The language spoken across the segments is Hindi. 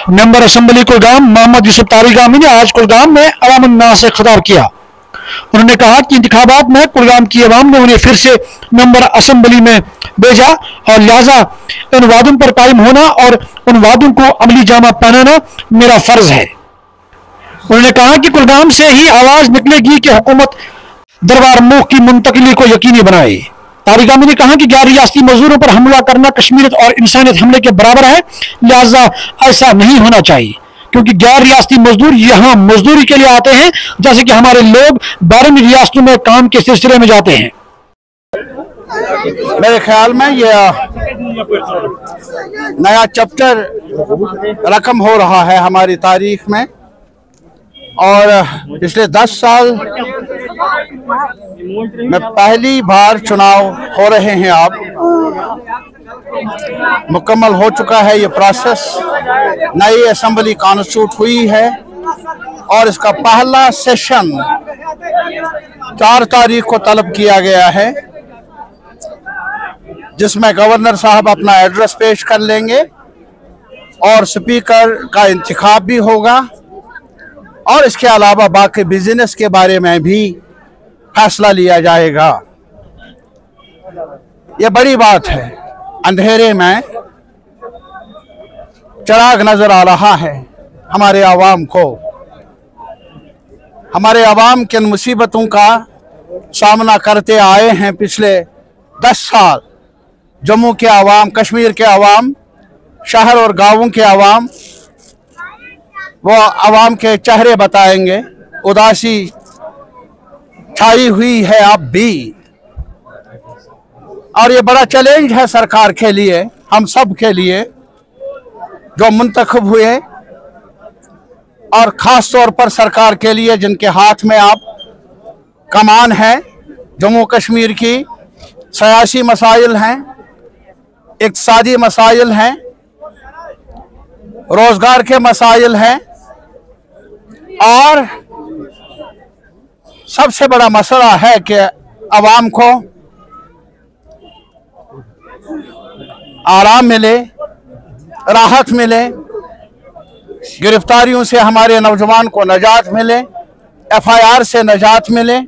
मेंबर असम्बली कुलगाम मोहम्मद यूसुफ तारिगामी ने आज कुलगाम में अवाम उन्नास से खिताब किया। उन्होंने कहा कि इंतखाबात में कुलगाम की अवाम ने उन्हें फिर से मेंबर असम्बली में भेजा और लिहाजा इन वादों पर कायम होना और उन वादों को अमली जामा पहनाना मेरा फर्ज है। उन्होंने कहा कि कुलगाम से ही आवाज निकलेगी कि हुकूमत दरबार मुल्क की मुंतकिली को यकीनी बनाए। तारिगामी ने कहा कि गैर रियासती मजदूरों पर हमला करना कश्मीरियत और इंसानियत हमले के बराबर है, लिहाजा ऐसा नहीं होना चाहिए, क्योंकि गैर रियासती मजदूर यहाँ मजदूरी के लिए आते हैं, जैसे कि हमारे लोग बाहरी रियासतों में काम के सिलसिले में जाते हैं। मेरे ख्याल में यह नया चैप्टर रकम हो रहा है हमारी तारीख में, और पिछले 10 साल में पहली बार चुनाव हो रहे हैं। अब मुकम्मल हो चुका है ये प्रोसेस, नई असेंबली कॉन्स्टिट्यूट हुई है और इसका पहला सेशन 4 तारीख को तलब किया गया है, जिसमें गवर्नर साहब अपना एड्रेस पेश कर लेंगे और स्पीकर का इंतखाब भी होगा, और इसके अलावा बाकी बिजनेस के बारे में भी फैसला लिया जाएगा। यह बड़ी बात है, अंधेरे में चिराग नजर आ रहा है हमारे आवाम को। हमारे आवाम किन मुसीबतों का सामना करते आए हैं पिछले 10 साल। जम्मू के आवाम, कश्मीर के आवाम, शहर और गांवों के आवाम, वो आवाम के चेहरे बताएंगे। उदासी छाई हुई है अब भी, और ये बड़ा चैलेंज है सरकार के लिए, हम सब के लिए जो मुंतखब हुए, और ख़ास तौर पर सरकार के लिए जिनके हाथ में अब कमान है। जम्मू कश्मीर की सियासी मसाइल हैं, इक़्तिसादी मसाइल हैं, रोज़गार के मसाइल हैं, और सबसे बड़ा मसला है कि आवाम को आराम मिले, राहत मिले, गिरफ्तारियों से हमारे नौजवान को नजात मिले, FIR से नजात मिले।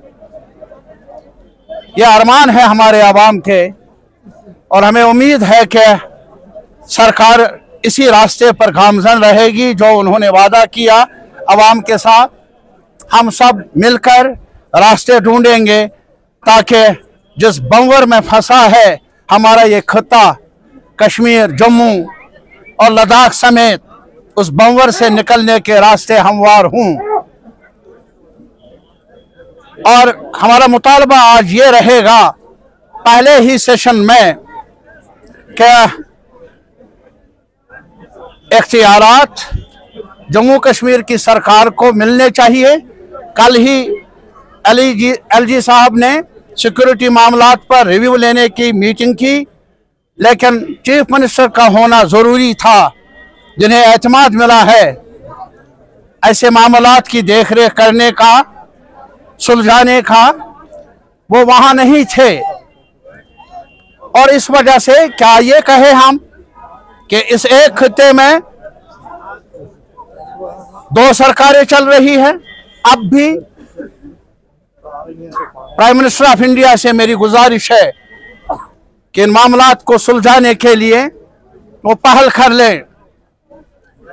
यह अरमान है हमारे आवाम के, और हमें उम्मीद है कि सरकार इसी रास्ते पर गामजन रहेगी जो उन्होंने वादा किया आवाम के साथ। हम सब मिलकर रास्ते ढूंढेंगे ताकि जिस बंवर में फंसा है हमारा ये खित्ता, कश्मीर, जम्मू और लद्दाख समेत, उस बंवर से निकलने के रास्ते हमवार हों। और हमारा मुतालबा आज ये रहेगा, पहले ही सेशन में, क्या इख्तियारात जम्मू कश्मीर की सरकार को मिलने चाहिए। कल ही LG साहब ने सिक्योरिटी मामलात पर रिव्यू लेने की मीटिंग की, लेकिन चीफ मिनिस्टर का होना ज़रूरी था, जिन्हें एतमाद मिला है ऐसे मामलात की देखरेख करने का, सुलझाने का, वो वहाँ नहीं थे। और इस वजह से क्या ये कहे हम कि इस एक खित्ते में 2 सरकारें चल रही हैं। अब भी प्राइम मिनिस्टर ऑफ इंडिया से मेरी गुजारिश है कि इन मामलात को सुलझाने के लिए वो पहल कर ले,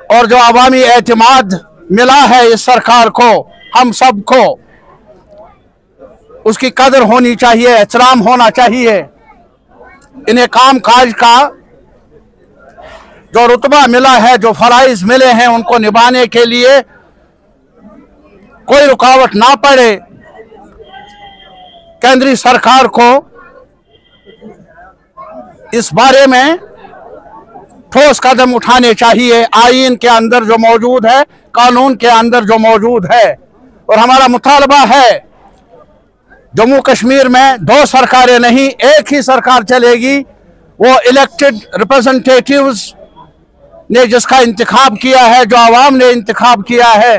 और जो अवामी एतमाद मिला है इस सरकार को, हम सबको उसकी कदर होनी चाहिए, एहतराम होना चाहिए। इन्हें काम काज का जो रुतबा मिला है, जो फराइज मिले हैं, उनको निभाने के लिए कोई रुकावट ना पड़े। केंद्रीय सरकार को इस बारे में ठोस कदम उठाने चाहिए, आईन के अंदर जो मौजूद है, कानून के अंदर जो मौजूद है। और हमारा मुतालबा है, जम्मू कश्मीर में 2 सरकारें नहीं, एक ही सरकार चलेगी। वो इलेक्टेड रिप्रेजेंटेटिव्स ने जिसका इंतखाब किया है, जो आवाम ने इंतखाब किया है।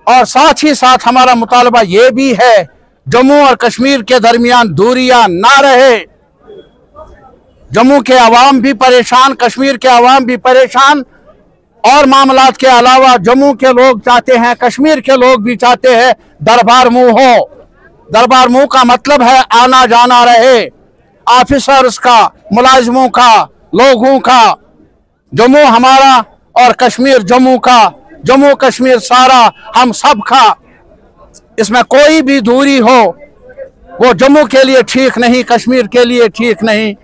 और साथ ही साथ हमारा मुतालबा ये भी है, जम्मू और कश्मीर के दरमियान दूरियां ना रहे। जम्मू के अवाम भी परेशान, कश्मीर के अवाम भी परेशान, और मामलात के अलावा जम्मू के लोग चाहते हैं, कश्मीर के लोग भी चाहते हैं दरबार मुंह हो। दरबार मुंह का मतलब है आना जाना रहे, ऑफिसर्स का, मुलाजिमों का, लोगों का। जम्मू हमारा और कश्मीर जम्मू का, जम्मू कश्मीर सारा हम सब का। इसमें कोई भी दूरी हो वो जम्मू के लिए ठीक नहीं, कश्मीर के लिए ठीक नहीं।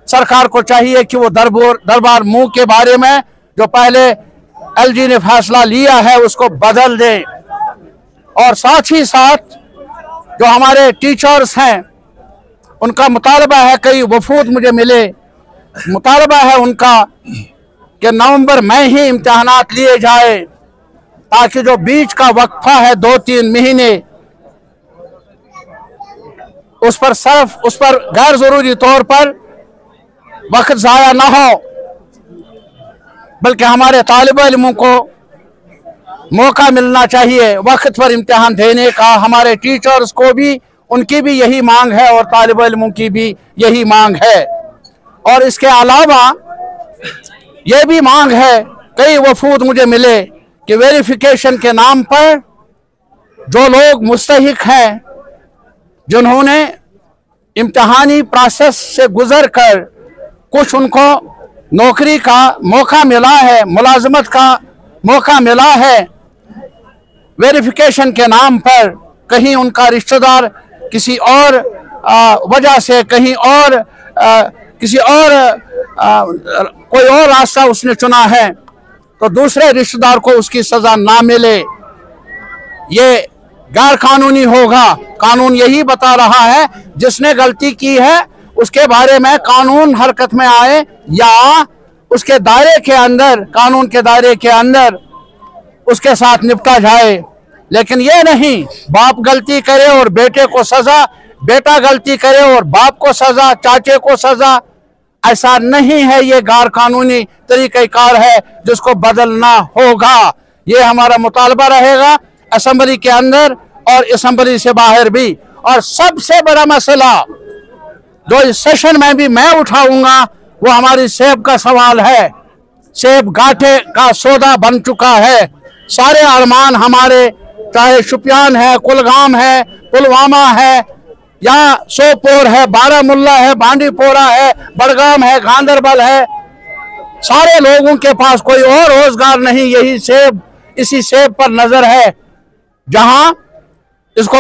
सरकार को चाहिए कि वो दरबार मुंह के बारे में जो पहले एलजी ने फैसला लिया है उसको बदल दे। और साथ ही साथ जो हमारे टीचर्स हैं उनका मुतालबा है, कई वफूद मुझे मिले, मुतालबा है उनका कि नवंबर में ही इम्तिहानात लिए जाए, ताकि जो बीच का वक्फा है 2-3 महीने उस पर गैर जरूरी तौर पर वक्त जाया ना हो, बल्कि हमारे तालिब इल्मों को मौका मिलना चाहिए वक्त पर इम्तिहान देने का। हमारे टीचर्स को भी, उनकी भी यही मांग है और तालिब इल्मों की भी यही मांग है। और इसके अलावा ये भी मांग है, कई वफूद मुझे मिले कि वेरिफिकेशन के नाम पर जो लोग मुस्तहिक हैं, जिन्होंने इम्तिहानी प्रोसेस से गुजर कर कुछ उनको नौकरी का मौका मिला है, मुलाजमत का मौका मिला है, वेरिफिकेशन के नाम पर कहीं उनका रिश्तेदार किसी और वजह से, कहीं और किसी और कोई और रास्ता उसने चुना है, तो दूसरे रिश्तेदार को उसकी सजा ना मिले, ये गैर कानूनी होगा। कानून यही बता रहा है जिसने गलती की है उसके बारे में कानून हरकत में आए या उसके दायरे के अंदर, कानून के दायरे के अंदर उसके साथ निपटा जाए। लेकिन ये नहीं बाप गलती करे और बेटे को सजा, बेटा गलती करे और बाप को सजा, चाचे को सजा, ऐसा नहीं है। ये गैर कानूनी तरीक़ाकार है जिसको बदलना होगा। ये हमारा मुतालबा रहेगा असेंबली के अंदर और असेंबली से बाहर भी। और सबसे बड़ा मसला जो इस सेशन में भी मैं उठाऊंगा वो हमारी सेब का सवाल है। सेब घाटे का सौदा बन चुका है। सारे अरमान हमारे, चाहे शुपियान है, कुलगाम है, पुलवामा है, या सोपोर है, बारामुल्ला है, बांडीपोरा है, बड़गाम है, गांदरबल है, सारे लोगों के पास कोई और रोजगार नहीं, यही सेब, इसी सेब पर नजर है। जहां इसको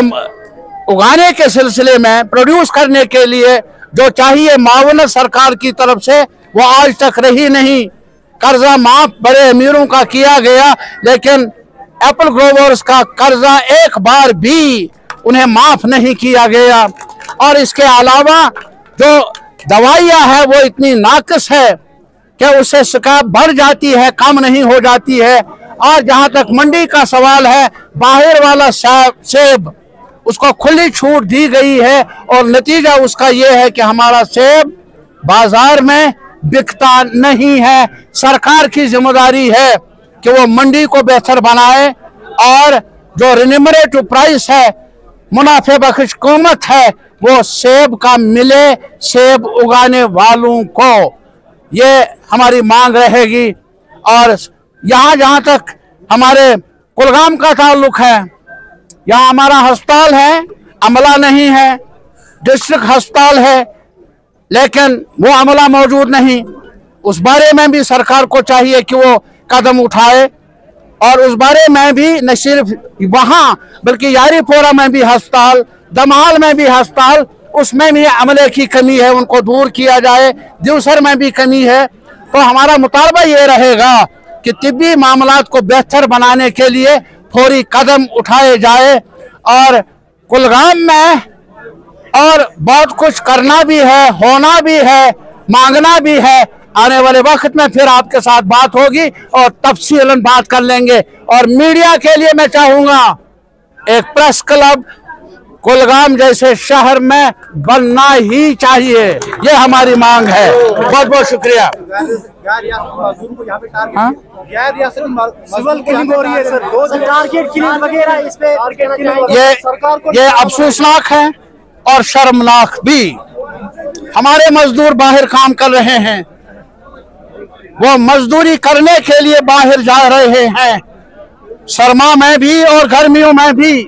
उगाने के सिलसिले में, प्रोड्यूस करने के लिए जो चाहिए मावनत सरकार की तरफ से वो आज तक रही नहीं। कर्जा माफ बड़े अमीरों का किया गया, लेकिन एप्पल ग्रोवर्स का कर्जा एक बार भी उन्हें माफ नहीं किया गया। और इसके अलावा जो दवाइयां है वो इतनी नाकिस है कि उससे शिकायत बढ़ जाती है, कम नहीं हो जाती है। और जहां तक मंडी का सवाल है, बाहर वाला सेब उसको खुली छूट दी गई है और नतीजा उसका यह है कि हमारा सेब बाजार में बिकता नहीं है। सरकार की जिम्मेदारी है कि वो मंडी को बेहतर बनाए और जो रिन्यूमरेटिव प्राइस है, मुनाफे बख्श कीमत है, वो सेब का मिले सेब उगाने वालों को। ये हमारी मांग रहेगी। और यहाँ जहाँ तक हमारे कुलगाम का ताल्लुक है, यहाँ हमारा अस्पताल है, अमला नहीं है, डिस्ट्रिक्ट अस्पताल है, लेकिन वो अमला मौजूद नहीं। उस बारे में भी सरकार को चाहिए कि वो कदम उठाए। और उस बारे में भी न सिर्फ वहाँ बल्कि यारीपोरा में भी अस्पताल, दमाल में भी अस्पताल, उसमें भी अमले की कमी है, उनको दूर किया जाए। दिवसर में भी कमी है। तो हमारा मुतालबा ये रहेगा कि तिब्बी मामलात को बेहतर बनाने के लिए फौरी कदम उठाए जाए। और कुलगाम में और बहुत कुछ करना भी है, होना भी है, मांगना भी है। आने वाले वक्त में फिर आपके साथ बात होगी और तफसीलन बात कर लेंगे। और मीडिया के लिए मैं चाहूंगा एक प्रेस क्लब कुलगाम जैसे शहर में बनना ही चाहिए। ये हमारी मांग है। बहुत बहुत शुक्रिया। ये अफसोसनाक है और शर्मनाक भी। हमारे मजदूर बाहर काम कर रहे हैं, वो मजदूरी करने के लिए बाहर जा रहे हैं, सरमा में भी और गर्मियों में भी।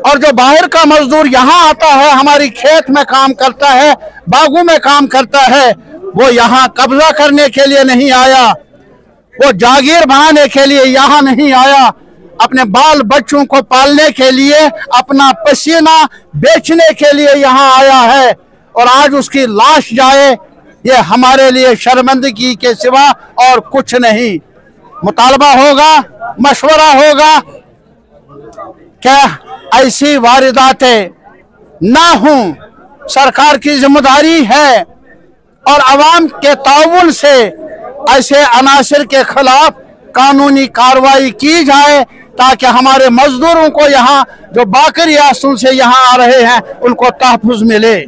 और जो बाहर का मजदूर यहाँ आता है, हमारी खेत में काम करता है, बागों में काम करता है, वो यहाँ कब्जा करने के लिए नहीं आया, वो जागीर बनाने के लिए यहाँ नहीं आया, अपने बाल बच्चों को पालने के लिए, अपना पसीना बेचने के लिए यहाँ आया है। और आज उसकी लाश जाए, ये हमारे लिए शर्मिंदगी के सिवा और कुछ नहीं। मुतालबा होगा, मशवरा होगा क्या ऐसी वारदातें ना हों। सरकार की जिम्मेदारी है और अवाम के ताउन से ऐसे अनासिर के खिलाफ कानूनी कार्रवाई की जाए, ताकि हमारे मजदूरों को यहाँ जो बाकरी आंसू से यहाँ आ रहे हैं उनको तहफ़्फ़ुज़ मिले।